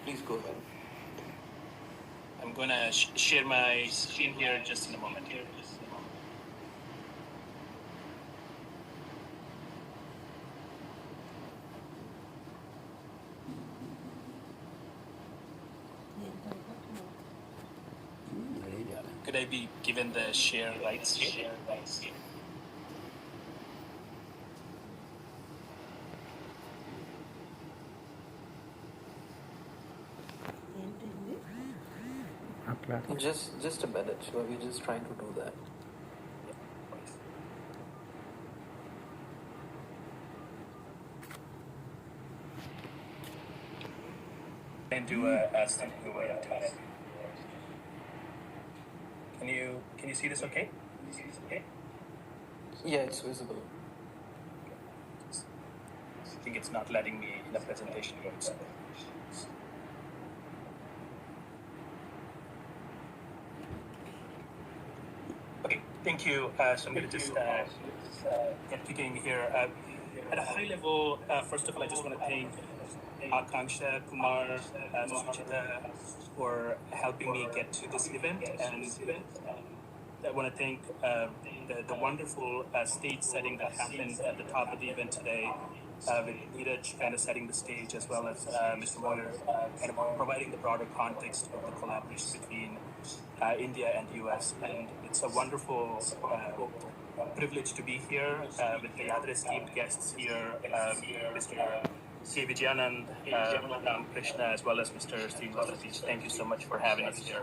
Please go ahead. I'm going to share my screen here just in a moment. Could I be given the share rights here? Just a minute, Shiva. We're just trying to do that. And do a stepping away of time. Can you see this okay? Yeah, it's visible. I think it's not letting me in the presentation mode. So. Okay, thank you. So I'm going to just get kicking here. At a high level, first of all, I just want to thank Akanksha, Kumar, Suchita for helping me get to this event. And I want to thank the wonderful stage setting that happened at the top of the event today, with Neeraj kind of setting the stage, as well as Mr. Moyer kind of providing the broader context of the collaboration between India and US. And it's a wonderful privilege to be here with the other esteemed guests here, Mr. C. Vijayanand, Ram Krishna, as well as Mr. Siva. Thank you so much for having us here.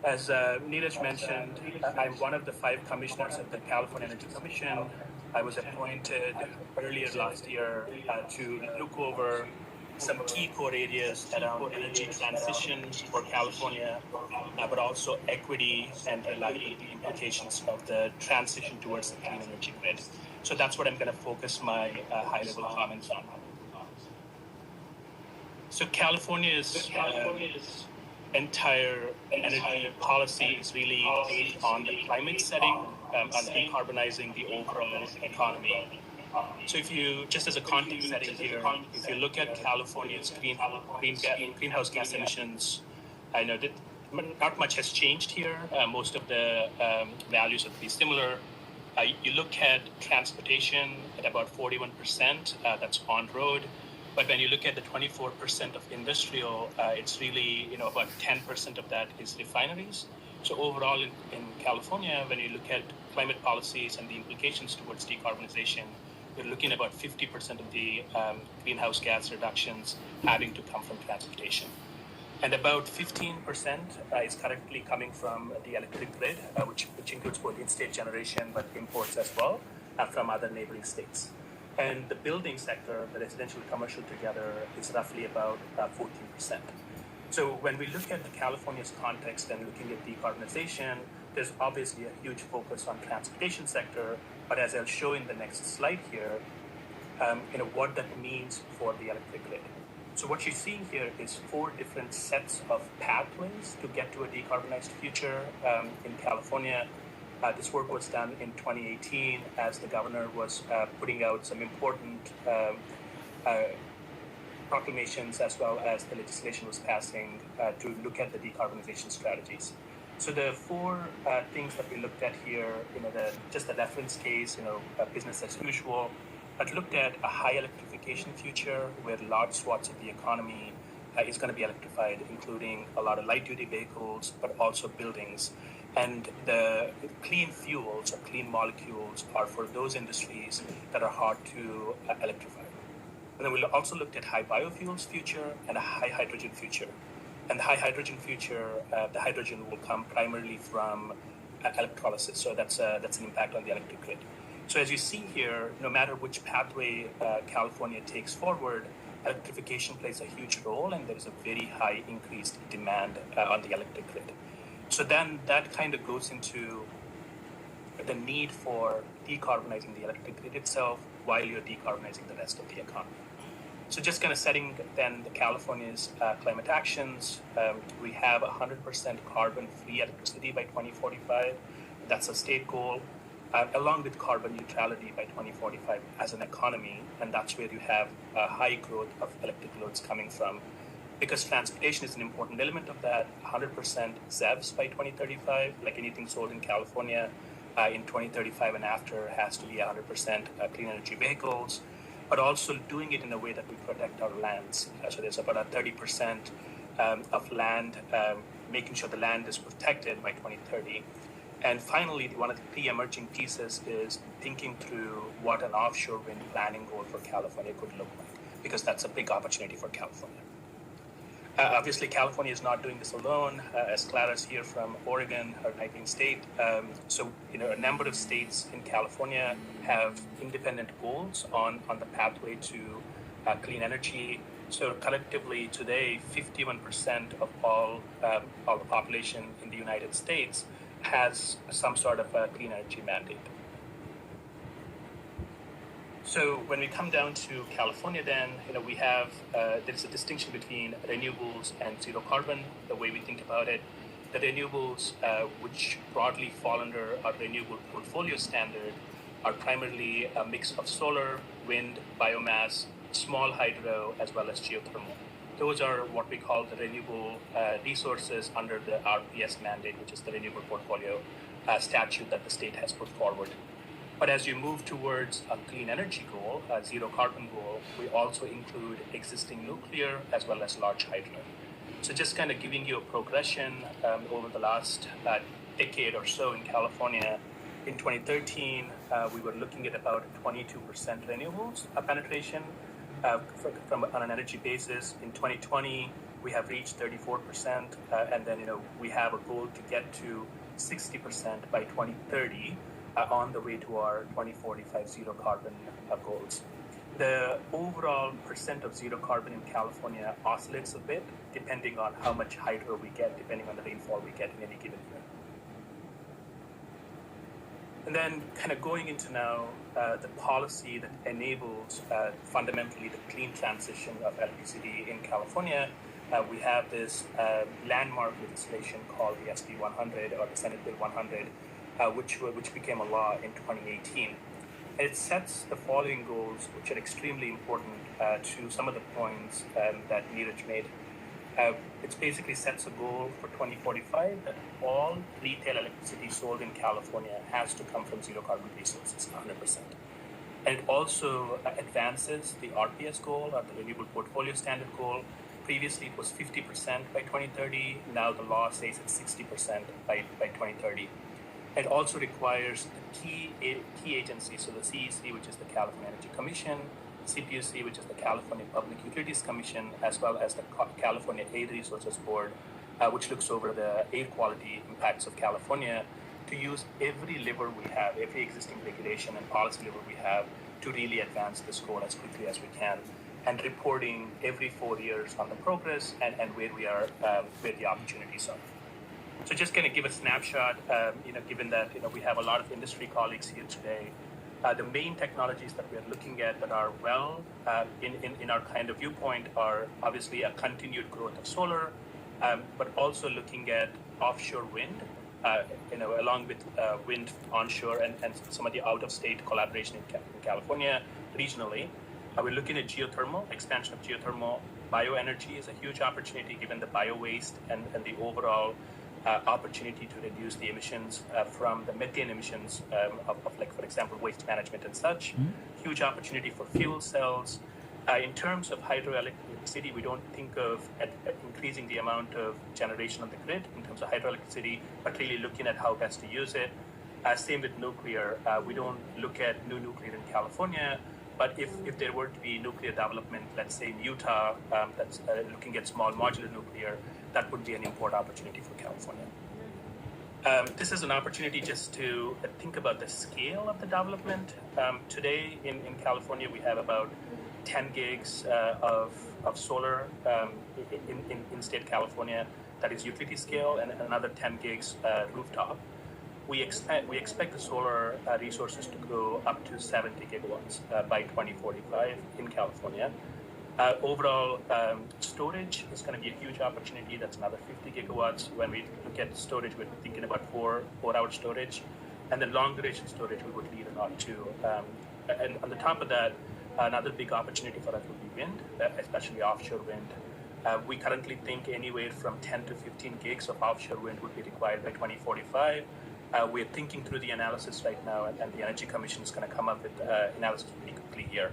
As Neeraj mentioned, I'm one of the 5 commissioners of the California Energy Commission. I was appointed earlier last year to look over some key core areas around energy transition for California, but also equity and reliability implications of the transition towards the clean energy grid. So that's what I'm going to focus my high-level comments on. So California's entire energy policy is really based on the climate setting, on decarbonizing the overall economy. So if you, just as a context setting here, if you look at California's greenhouse gas emissions, I know that not much has changed here. Most of the values are pretty similar. You look at transportation at about 41%, that's on road. But when you look at the 24% of industrial, it's really, about 10% of that is refineries. So overall in California, when you look at climate policies and the implications towards decarbonization, we're looking at about 50% of the greenhouse gas reductions having to come from transportation. And about 15% is currently coming from the electric grid, which includes both in-state generation, but imports as well from other neighboring states. And the building sector, the residential and commercial together, is roughly about 14%. So when we look at the California's context and looking at decarbonization, there's obviously a huge focus on transportation sector, but as I'll show in the next slide here, what that means for the electric grid. So what you're seeing here is 4 different sets of pathways to get to a decarbonized future in California. This work was done in 2018 as the governor was putting out some important proclamations, as well as the legislation was passing to look at the decarbonization strategies. So the 4 things that we looked at here, just the reference case, business as usual, but looked at a high electrification future where large swaths of the economy is going to be electrified, including a lot of light-duty vehicles, but also buildings. And the clean fuels or clean molecules are for those industries that are hard to electrify. And then we also looked at high biofuels future and a high hydrogen future. And the high hydrogen future, the hydrogen will come primarily from electrolysis. So that's an impact on the electric grid. So as you see here, no matter which pathway California takes forward, electrification plays a huge role, and there is a very high increased demand on the electric grid. So then that kind of goes into the need for decarbonizing the electric grid itself while you're decarbonizing the rest of the economy. So just kind of setting then the California's climate actions, we have 100% carbon-free electricity by 2045. That's a state goal, along with carbon neutrality by 2045 as an economy, and that's where you have a high growth of electric loads coming from. because transportation is an important element of that. 100% ZEVs by 2035, like anything sold in California in 2035 and after has to be 100% clean energy vehicles, but also doing it in a way that we protect our lands. So there's about a 30% of land, making sure the land is protected by 2030. And finally, one of the key emerging pieces is thinking through what an offshore wind planning goal for California could look like, because that's a big opportunity for California. Obviously, California is not doing this alone. As Clara's here from Oregon, her neighboring state. So, a number of states in California have independent goals on the pathway to clean energy. So collectively today, 51% of all the population in the United States has some sort of a clean energy mandate. So when we come down to California, then we have there's a distinction between renewables and zero carbon. The way we think about it, the renewables, which broadly fall under our renewable portfolio standard, are primarily a mix of solar, wind, biomass, small hydro, as well as geothermal. Those are what we call the renewable resources under the RPS mandate, which is the renewable portfolio statute that the state has put forward. But as you move towards a clean energy goal, a zero carbon goal, we also include existing nuclear as well as large hydro. So just kind of giving you a progression over the last decade or so in California. In 2013, we were looking at about 22% renewables penetration from on an energy basis. In 2020, we have reached 34%, and then we have a goal to get to 60% by 2030 on the way to our 2045 zero carbon goals. The overall percent of zero carbon in California oscillates a bit depending on how much hydro we get, depending on the rainfall we get in any given year. And then kind of going into now the policy that enables fundamentally the clean transition of electricity in California. We have this landmark legislation called the SB 100 or the Senate Bill 100, which became a law in 2018. It sets the following goals, which are extremely important to some of the points that Neeraj made. It basically sets a goal for 2045 that all retail electricity sold in California has to come from zero carbon resources, 100%. And it also advances the RPS goal, or the Renewable Portfolio Standard goal. Previously, it was 50% by 2030. Now the law says it's 60% by 2030. It also requires the key agencies, so the CEC, which is the California Energy Commission, CPUC, which is the California Public Utilities Commission, as well as the California Air Resources Board, which looks over the air quality impacts of California, to use every lever we have, every existing regulation and policy lever we have to really advance this goal as quickly as we can, and reporting every 4 years on the progress and where we are, where the opportunities are. So just going to give a snapshot, given that we have a lot of industry colleagues here today. The main technologies that we are looking at that are well in our kind of viewpoint are obviously a continued growth of solar, but also looking at offshore wind, along with wind onshore and some of the out-of-state collaboration in California regionally. We're looking at geothermal, expansion of geothermal. Bioenergy is a huge opportunity given the bio-waste and the overall opportunity to reduce the emissions from the methane emissions of like, for example, waste management and such. Huge opportunity for fuel cells. In terms of hydroelectricity, we don't think of increasing the amount of generation on the grid in terms of hydroelectricity, but really looking at how best to use it. Same with nuclear. We don't look at new nuclear in California, but if there were to be nuclear development, let's say in Utah, that's looking at small modular nuclear, that would be an import opportunity for California. This is an opportunity just to think about the scale of the development. Today in California, we have about 10 gigs of solar in state California, that is utility scale, and another 10 gigs rooftop. We expect the solar resources to grow up to 70 gigawatts by 2045 in California. Overall, storage is going to be a huge opportunity. That's another 50 gigawatts. When we look at storage, we're thinking about four-hour storage. And then long-duration storage we would lead a lot too. And on the top of that, another big opportunity for us would be wind, especially offshore wind. We currently think anywhere from 10 to 15 gigs of offshore wind would be required by 2045. We're thinking through the analysis right now, and the Energy Commission is going to come up with analysis pretty quickly here.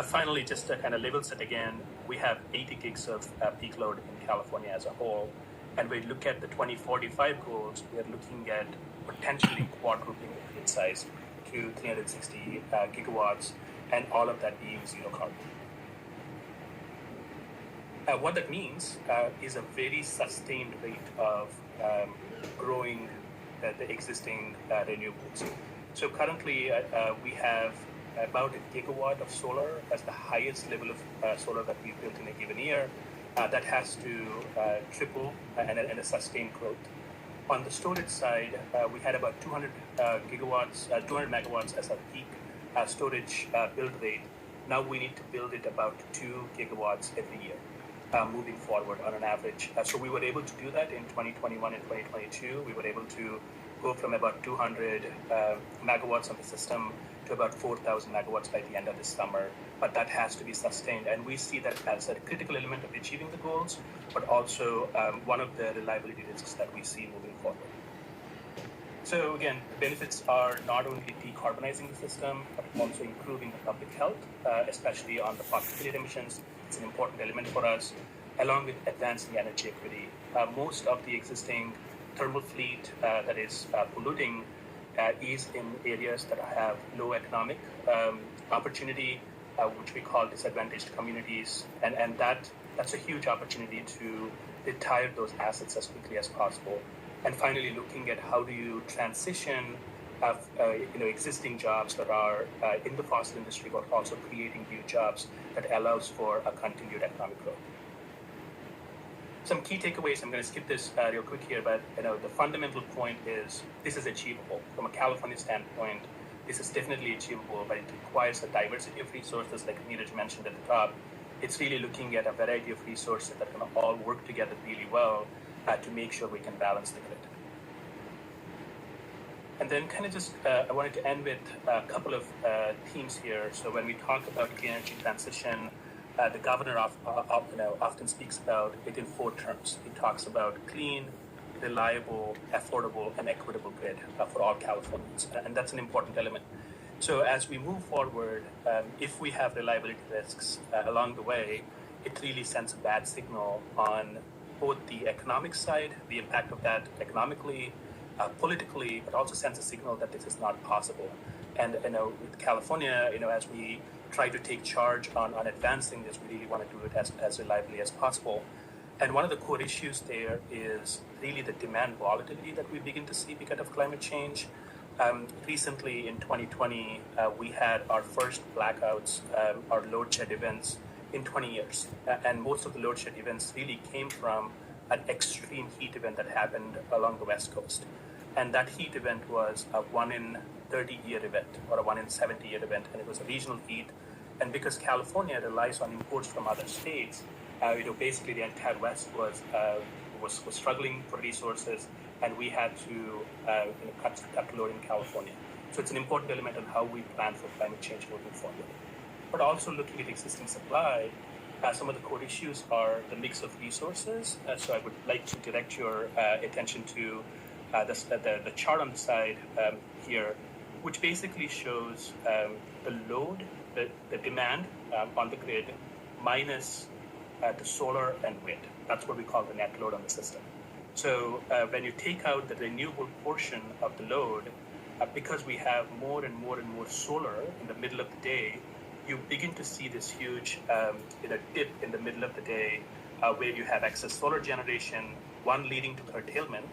Finally, just to kind of level set again, we have 80 gigs of peak load in California as a whole. And we look at the 2045 goals, we are looking at potentially quadrupling the grid size to 360 gigawatts, and all of that being zero carbon. What that means is a very sustained rate of growing the existing renewables. So currently we have about a gigawatt of solar as the highest level of solar that we've built in a given year. That has to triple and a sustained growth. On the storage side, we had about 200 megawatts as our peak storage build rate. Now we need to build it about 2 gigawatts every year. Moving forward on an average. So we were able to do that in 2021 and 2022. We were able to go from about 200 megawatts on the system to about 4,000 megawatts by the end of this summer. But that has to be sustained. And we see that as a critical element of achieving the goals, but also one of the reliability risks that we see moving forward. So again, the benefits are not only decarbonizing the system, but also improving the public health, especially on the particulate emissions. It's an important element for us, along with advancing energy equity. Most of the existing thermal fleet that is polluting is in areas that have low economic opportunity, which we call disadvantaged communities, and that's a huge opportunity to retire those assets as quickly as possible. And finally, looking at how do you transition existing jobs that are in the fossil industry, but also creating new jobs that allows for a continued economic growth. Some key takeaways, I'm going to skip this real quick here, but the fundamental point is this is achievable. From a California standpoint, this is definitely achievable, but it requires a diversity of resources, like Neeraj mentioned at the top. It's really looking at a variety of resources that can all work together really well to make sure we can balance the grid. And then kind of just, I wanted to end with a couple of themes here. So when we talk about clean energy transition, the governor often speaks about it in 4 terms. He talks about clean, reliable, affordable, and equitable grid for all Californians. And that's an important element. So as we move forward, if we have reliability risks along the way, it really sends a bad signal on both the economic side, the impact of that economically, politically, but also sends a signal that this is not possible. And with California, as we try to take charge on advancing this, we really want to do it as reliably as possible. And one of the core issues there is really the demand volatility that we begin to see because of climate change. Recently in 2020, we had our first blackouts, our load shed events in 20 years. And most of the load shed events really came from an extreme heat event that happened along the West Coast. And that heat event was a 1 in 30 year event or a 1 in 70 year event, and it was a regional heat. And because California relies on imports from other states, basically the entire West was struggling for resources, and we had to cut load in California. So it's an important element on how we plan for climate change moving forward. But also looking at existing supply, some of the core issues are the mix of resources. So I would like to direct your attention to the chart on the side here, which basically shows the load, the demand on the grid minus the solar and wind. That's what we call the net load on the system. So when you take out the renewable portion of the load, because we have more and more and more solar in the middle of the day, you begin to see this huge dip in the middle of the day where you have excess solar generation, one leading to curtailment,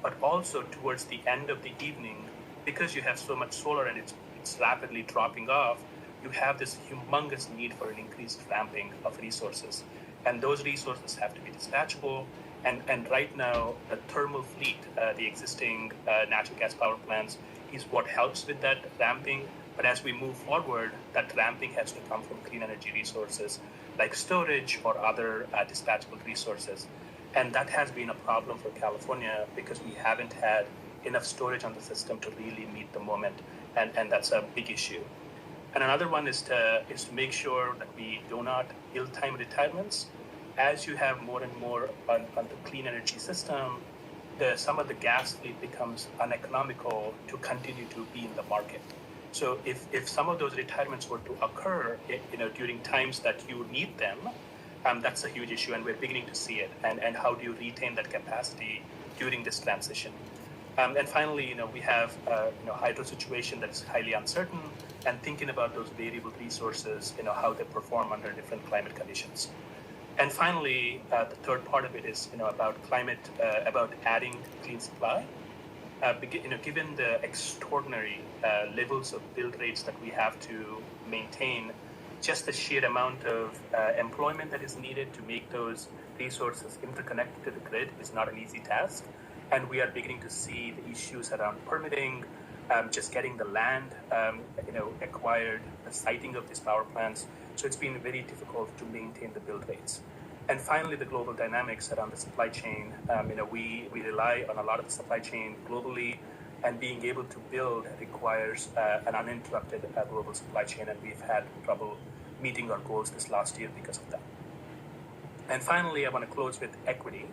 but also towards the end of the evening, because you have so much solar and it's rapidly dropping off, you have this humongous need for an increased ramping of resources. And those resources have to be dispatchable. And right now, the thermal fleet, the existing natural gas power plants, is what helps with that ramping. But as we move forward, that ramping has to come from clean energy resources like storage or other dispatchable resources. And that has been a problem for California because we haven't had enough storage on the system to really meet the moment. And that's a big issue. And another one is to make sure that we do not ill-time retirements. as you have more and more on the clean energy system, some of the gas fleet becomes uneconomical to continue to be in the market. So if some of those retirements were to occur, during times that you need them, that's a huge issue, and we're beginning to see it. And how do you retain that capacity during this transition? And finally, we have hydro situation that's highly uncertain, and thinking about those variable resources, how they perform under different climate conditions. And finally, the third part of it is about climate, about adding clean supply. Given the extraordinary levels of build rates that we have to maintain, just the sheer amount of employment that is needed to make those resources interconnected to the grid is not an easy task. And we are beginning to see the issues around permitting, just getting the land, acquired, the siting of these power plants. So it's been very difficult to maintain the build rates. And finally, the global dynamics around the supply chain. We rely on a lot of the supply chain globally, and being able to build requires an uninterrupted global supply chain, and we've had trouble meeting our goals this last year because of that. And finally, I want to close with equity.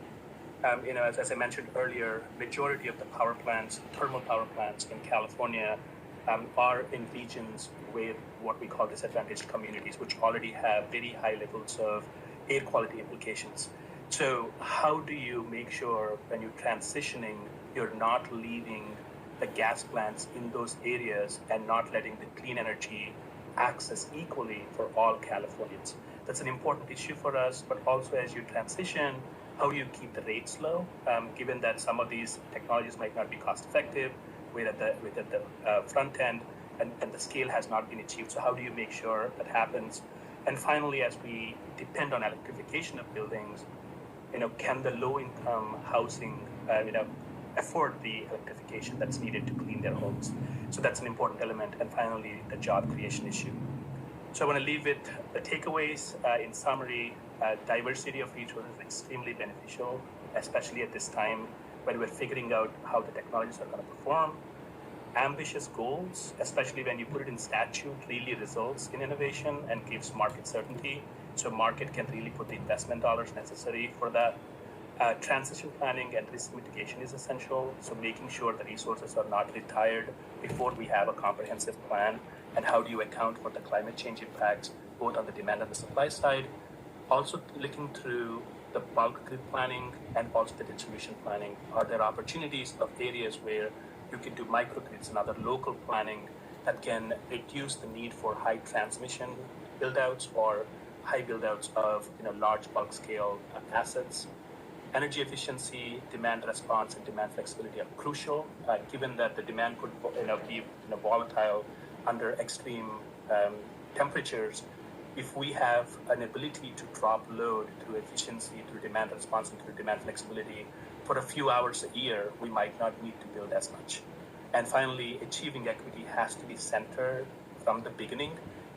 As I mentioned earlier, majority of the power plants, thermal power plants in California, are in regions with what we call disadvantaged communities, which already have very high levels of air quality implications. So how do you make sure when you're transitioning, you're not leaving the gas plants in those areas and not letting the clean energy access equally for all Californians? That's an important issue for us, but also as you transition, how do you keep the rates low, given that some of these technologies might not be cost effective, we're at the front end, and the scale has not been achieved. So how do you make sure that happens? And finally, as we depend on electrification of buildings, can the low-income housing, afford the electrification that's needed to clean their homes? So that's an important element. And finally, the job creation issue. So I want to leave with the takeaways. In summary, diversity of resources is extremely beneficial, especially at this time when we're figuring out how the technologies are going to perform. Ambitious goals, especially when you put it in statute, really results in innovation and gives market certainty. So market can really put the investment dollars necessary for that. Transition planning and risk mitigation is essential. So making sure the resources are not retired before we have a comprehensive plan. And how do you account for the climate change impacts, both on the demand and the supply side? Also looking through the bulk grid planning and also the distribution planning. Are there opportunities of areas where you can do microgrids and other local planning that can reduce the need for high transmission buildouts or high buildouts of large bulk scale assets? Energy efficiency, demand response, and demand flexibility are crucial, given that the demand could be volatile under extreme temperatures. If we have an ability to drop load through efficiency, through demand response, and through demand flexibility for a few hours a year, we might not need to build as much. And finally, achieving equity has to be centered from the beginning.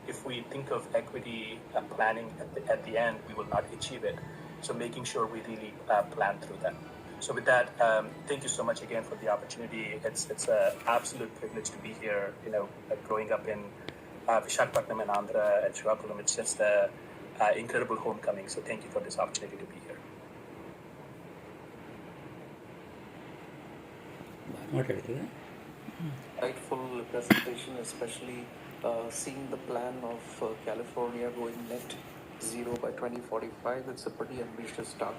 If we think of equity planning at the end, we will not achieve it. So making sure we really plan through that. So with that, thank you so much again for the opportunity. It's an absolute privilege to be here. Growing up in Vishakhapatnam and Andhra and Srikakulam, it's just an incredible homecoming. So thank you for this opportunity to be here. Insightful presentation, especially seeing the plan of California going net zero by 2045. It's a pretty ambitious target.